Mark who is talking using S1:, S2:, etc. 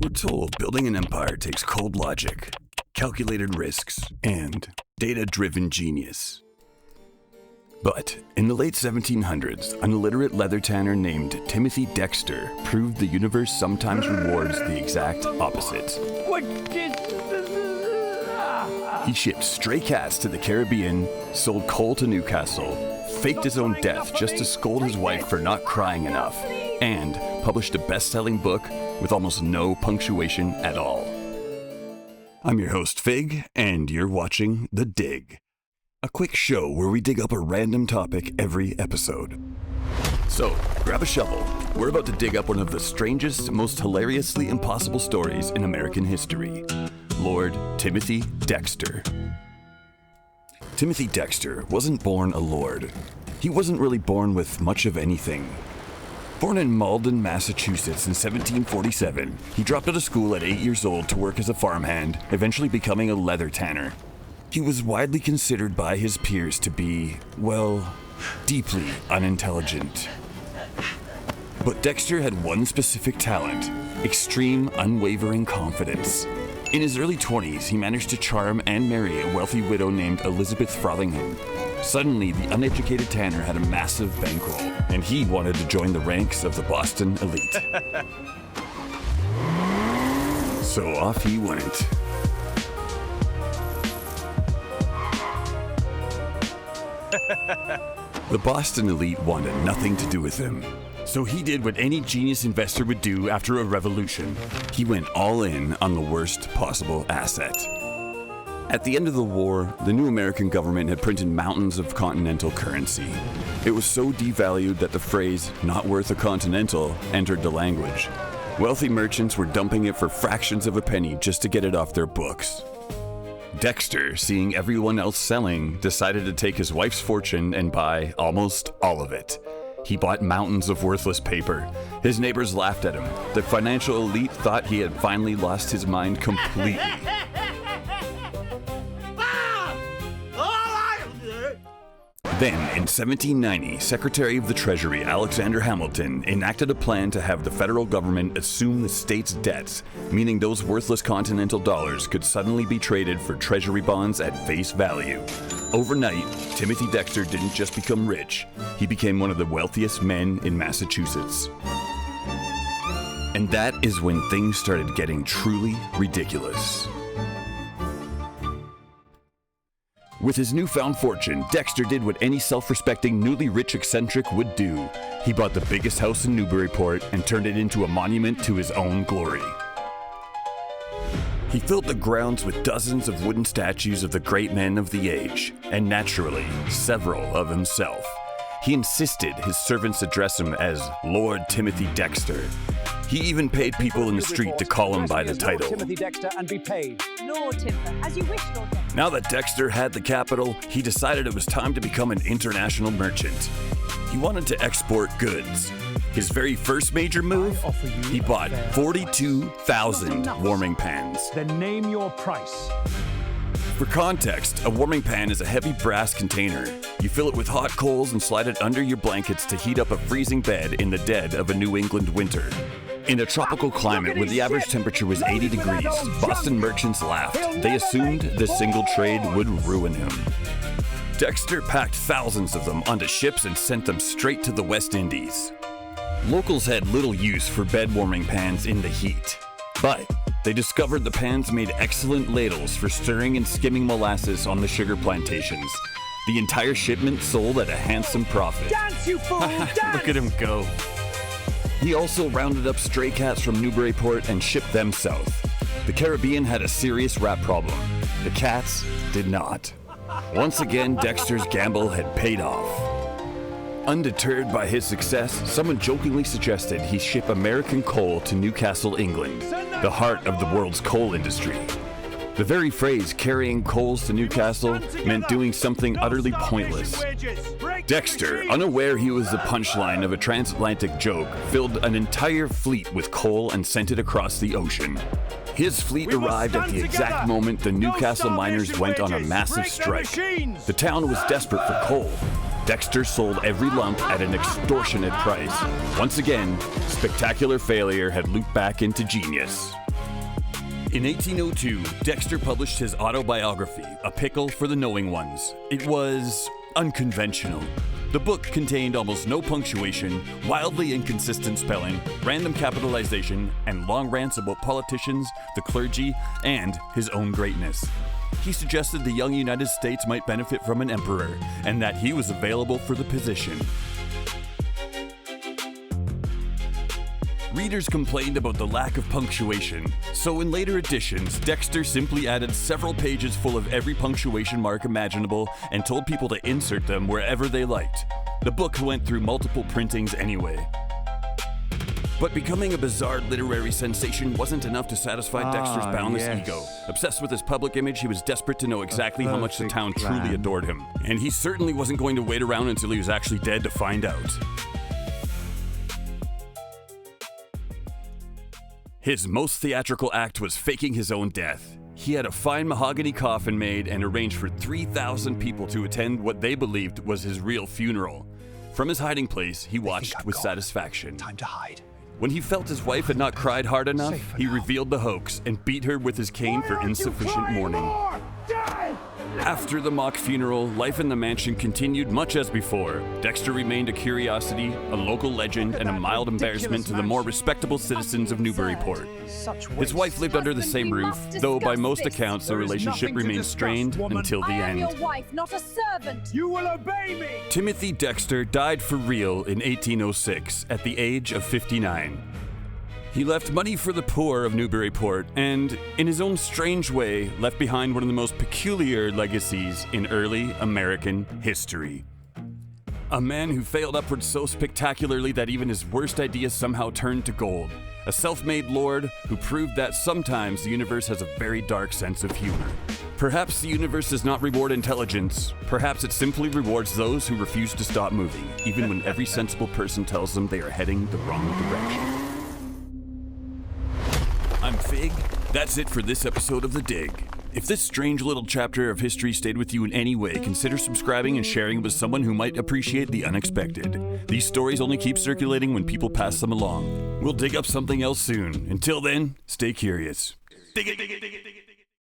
S1: We're told building an empire takes cold logic, calculated risks, and data-driven genius. But in the late 1700s, an illiterate leather tanner named Timothy Dexter proved the universe sometimes rewards the exact opposite. He shipped stray cats to the Caribbean, sold coal to Newcastle, faked his own death just to scold his wife for not crying enough, and published a best-selling book with almost no punctuation at all. I'm your host, Fig, and you're watching The Dig, a quick show where we dig up a random topic every episode. So, grab a shovel. We're about to dig up one of the strangest, most hilariously impossible stories in American history. Lord Timothy Dexter. Timothy Dexter wasn't born a lord. He wasn't really born with much of anything. Born in Malden, Massachusetts in 1747, he dropped out of school at 8 years old to work as a farmhand, eventually becoming a leather tanner. He was widely considered by his peers to be, well, deeply unintelligent. But Dexter had one specific talent: extreme, unwavering confidence. In his early 20s, he managed to charm and marry a wealthy widow named Elizabeth Frothingham. Suddenly, the uneducated tanner had a massive bankroll, and he wanted to join the ranks of the Boston elite. So off he went. The Boston elite wanted nothing to do with him. So he did what any genius investor would do after a revolution. He went all in on the worst possible asset. At the end of the war, the new American government had printed mountains of continental currency. It was so devalued that the phrase, "not worth a continental," entered the language. Wealthy merchants were dumping it for fractions of a penny just to get it off their books. Dexter, seeing everyone else selling, decided to take his wife's fortune and buy almost all of it. He bought mountains of worthless paper. His neighbors laughed at him. The financial elite thought he had finally lost his mind completely. Then, in 1790, Secretary of the Treasury Alexander Hamilton enacted a plan to have the federal government assume the state's debts, meaning those worthless continental dollars could suddenly be traded for treasury bonds at face value. Overnight, Timothy Dexter didn't just become rich, he became one of the wealthiest men in Massachusetts. And that is when things started getting truly ridiculous. With his newfound fortune, Dexter did what any self-respecting, newly rich eccentric would do. He bought the biggest house in Newburyport and turned it into a monument to his own glory. He filled the grounds with dozens of wooden statues of the great men of the age, and naturally, several of himself. He insisted his servants address him as Lord Timothy Dexter. He even paid people in the street to call him by the title.
S2: Timothy Dexter and be paid.
S3: Lord Timothy, as you wish, Lord Dexter.
S1: Now that Dexter had the capital, he decided it was time to become an international merchant. He wanted to export goods. His very first major move, he bought 42,000 warming pans.
S2: Then name your price.
S1: For context, a warming pan is a heavy brass container. You fill it with hot coals and slide it under your blankets to heat up a freezing bed in the dead of a New England winter. In a tropical climate where the average temperature was 80 degrees, Boston merchants laughed. They assumed this single trade would ruin him. Dexter packed thousands of them onto ships and sent them straight to the West Indies. Locals had little use for bed warming pans in the heat, but they discovered the pans made excellent ladles for stirring and skimming molasses on the sugar plantations. The entire shipment sold at a handsome profit.
S2: Dance, you fool! Dance!
S1: Look at him go. He also rounded up stray cats from Newburyport and shipped them south. The Caribbean had a serious rat problem. The cats did not. Once again, Dexter's gamble had paid off. Undeterred by his success, someone jokingly suggested he ship American coal to Newcastle, England, the heart of the world's coal industry. The very phrase carrying coals to Newcastle meant doing something utterly pointless. Dexter, unaware he was the punchline of a transatlantic joke, filled an entire fleet with coal and sent it across the ocean. His fleet arrived at the exact moment the Newcastle miners went on a massive strike. The town was desperate for coal. Dexter sold every lump at an extortionate price. Once again, spectacular failure had looped back into genius. In 1802, Dexter published his autobiography, A Pickle for the Knowing Ones. It was unconventional. The book contained almost no punctuation, wildly inconsistent spelling, random capitalization, and long rants about politicians, the clergy, and his own greatness. He suggested the young United States might benefit from an emperor, and that he was available for the position. Readers complained about the lack of punctuation, so in later editions, Dexter simply added several pages full of every punctuation mark imaginable and told people to insert them wherever they liked. The book went through multiple printings anyway. But becoming a bizarre literary sensation wasn't enough to satisfy Dexter's boundless ego. Obsessed with his public image, he was desperate to know exactly how much the town truly adored him. And he certainly wasn't going to wait around until he was actually dead to find out. His most theatrical act was faking his own death. He had a fine mahogany coffin made and arranged for 3,000 people to attend what they believed was his real funeral. From his hiding place, he watched with satisfaction.
S2: Time to hide.
S1: When he felt his wife had not cried hard enough, he revealed the hoax and beat her with his cane for insufficient mourning. After the mock funeral, life in the mansion continued much as before. Dexter remained a curiosity, a local legend, and a mild embarrassment to the more respectable citizens of Newburyport. His wife lived under the same roof, though by most accounts the relationship remained strained until the end.
S3: I am your wife, not a servant.
S2: You will obey me!
S1: Timothy Dexter died for real in 1806 at the age of 59. He left money for the poor of Newburyport and, in his own strange way, left behind one of the most peculiar legacies in early American history. A man who failed upwards so spectacularly that even his worst ideas somehow turned to gold. A self-made lord who proved that sometimes the universe has a very dark sense of humor. Perhaps the universe does not reward intelligence. Perhaps it simply rewards those who refuse to stop moving, even when every sensible person tells them they are heading the wrong direction. I'm Fig. That's it for this episode of The Dig. If this strange little chapter of history stayed with you in any way, consider subscribing and sharing it with someone who might appreciate the unexpected. These stories only keep circulating when people pass them along. We'll dig up something else soon. Until then, stay curious. Dig it, dig it, dig it, dig it.